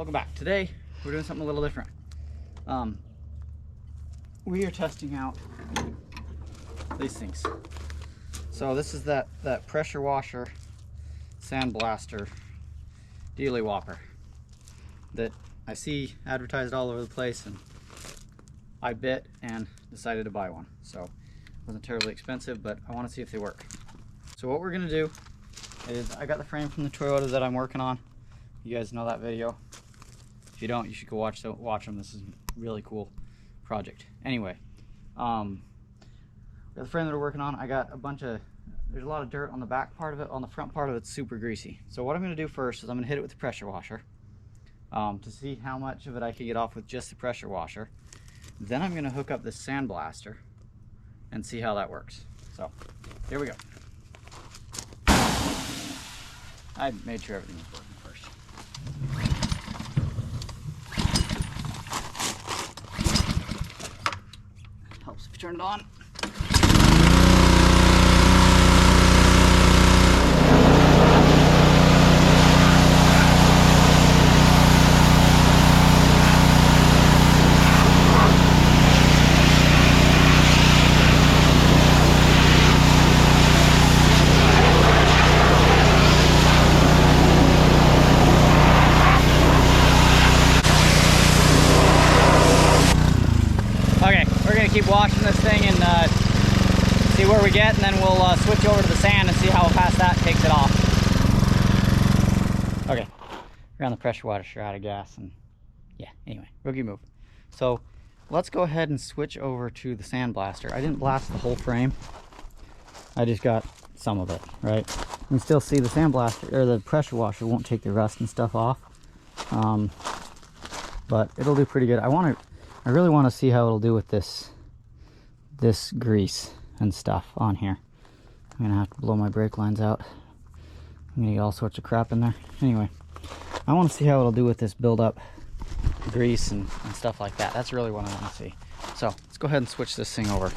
Welcome back. Today we're doing something a little different. We are testing out these things. So this is that pressure washer sandblaster dealy whopper that I see advertised all over the place, and I bit and decided to buy one. So it wasn't terribly expensive, but I want to see if they work. So what we're gonna do is, I got the frame from the Toyota that I'm working on. You guys know that video. If you don't, you should go watch them. This is a really cool project. Anyway, got the frame that we're working on. I got there's a lot of dirt on the back part of it. On the front part of it's super greasy. So what I'm gonna do first is I'm gonna hit it with the pressure washer to see how much of it I can get off with just the pressure washer. Then I'm gonna hook up this sandblaster and see how that works. So here we go. I made sure everything was working first. Helps if you turn it on. Keep washing this thing and see where we get, and then we'll switch over to the sand and see how fast that takes it off. Okay, around the pressure washer out of gas, and yeah, anyway, rookie move. So let's go ahead and switch over to the sandblaster. I didn't blast the whole frame, I just got some of it, right? You can still see the sandblaster, or the pressure washer won't take the rust and stuff off, but it'll do pretty good. I really want to see how it'll do with this grease and stuff on here. I'm gonna have to blow my brake lines out. I'm gonna get all sorts of crap in there. Anyway, I want to see how it'll do with this buildup grease and stuff like that. That's really what I want to see. So let's go ahead and switch this thing over.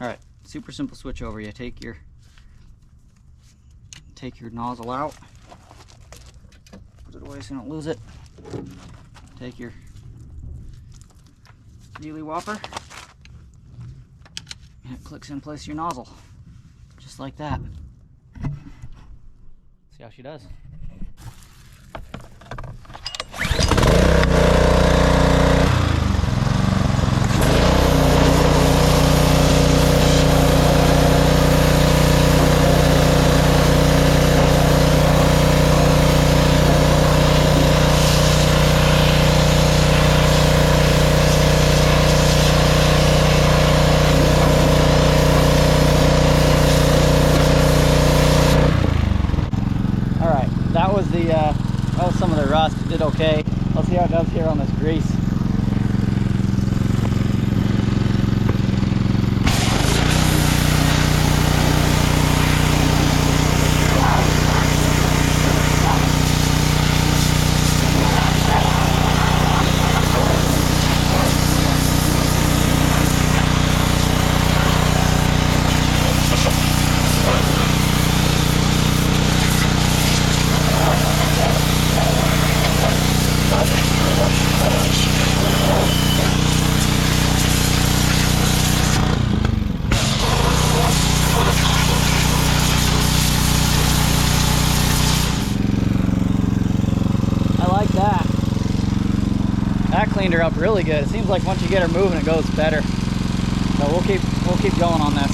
All right, super simple switch over. You take your nozzle out, put it away so you don't lose it. Take your dealy whopper, and it clicks in place your nozzle, just like that. See how she does. That was some of the rust. It did okay. Let's see how it does here on this grease. That cleaned her up really good. It seems like once you get her moving, it goes better. So we'll keep going on this.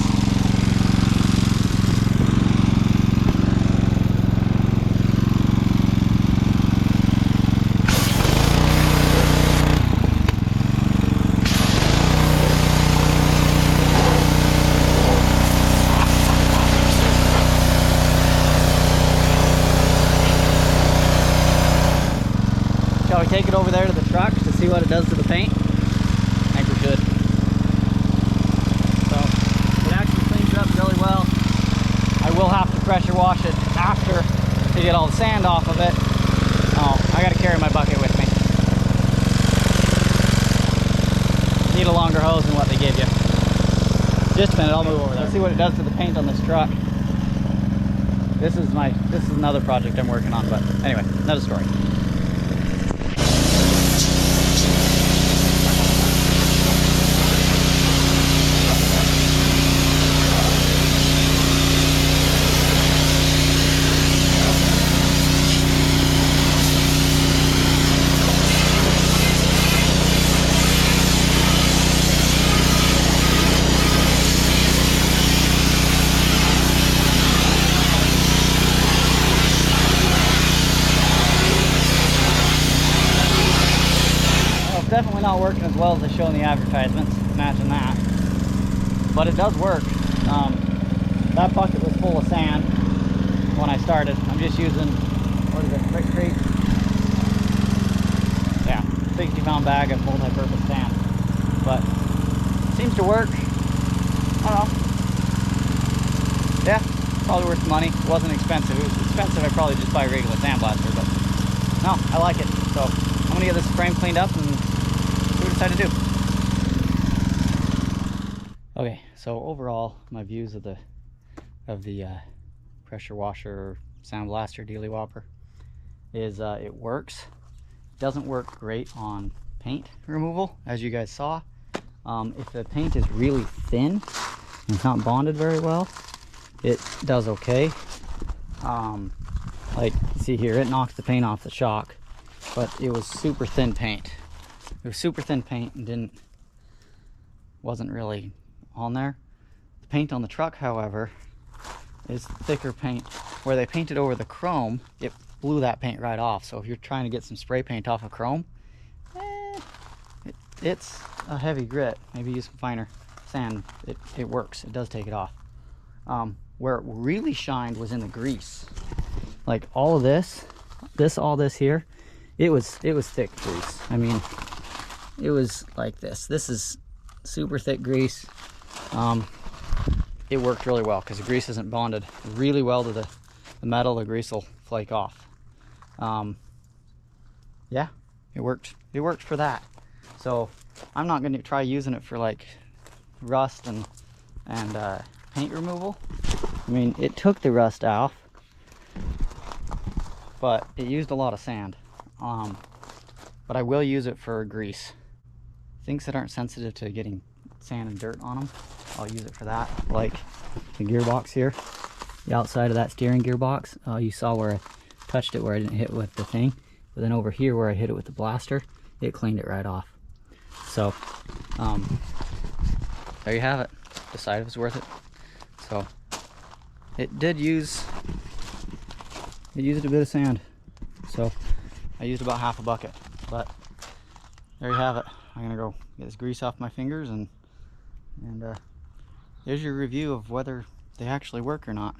Shall we take it over there to the truck to see what it does to the paint? I think we're good. So it actually cleans it up really well. I will have to pressure wash it after to get all the sand off of it. Oh, I gotta carry my bucket with me. Need a longer hose than what they give you. Just a minute, I'll move over there. Let's see what it does to the paint on this truck. This is another project I'm working on, but anyway, another story. It's definitely not working as well as they show in the advertisements. Imagine that. But it does work. That bucket was full of sand when I started. I'm just using, what is it, Quikrete? Yeah, 60-pound bag of multi-purpose sand. But seems to work. I don't know. Yeah, probably worth the money. It wasn't expensive. If it was expensive, I'd probably just buy a regular sandblaster, but no, I like it. So I'm gonna get this frame cleaned up and see what we decide to do. Okay, so overall, my views of the pressure washer sandblaster Dealy Whopper is it works. It doesn't work great on paint removal, as you guys saw. If the paint is really thin and it's not bonded very well, it does okay. Like, see here, it knocks the paint off the shock, but it was super thin paint. It was super thin paint and wasn't really on there. The paint on the truck, however, is thicker paint. Where they painted over the chrome, it blew that paint right off. So if you're trying to get some spray paint off of chrome, it's a heavy grit. Maybe use some finer sand. It works. It does take it off. Where it really shined was in the grease. Like all of this here, it was thick grease. I mean, it was like this. This is super thick grease. It worked really well because the grease isn't bonded really well to the metal. The grease will flake off. Yeah, it worked. It worked for that. So I'm not going to try using it for like rust and paint removal. I mean, it took the rust off, but it used a lot of sand. But I will use it for grease. Things that aren't sensitive to getting sand and dirt on them, I'll use it for that. Like the gearbox here, the outside of that steering gearbox. You saw where I touched it where I didn't hit with the thing, but then over here where I hit it with the blaster, it cleaned it right off. So there you have it. Decide if it's worth it. So it did use a bit of sand, so I used about half a bucket, but there you have it. I'm gonna go get this grease off my fingers, and there's your review of whether they actually work or not.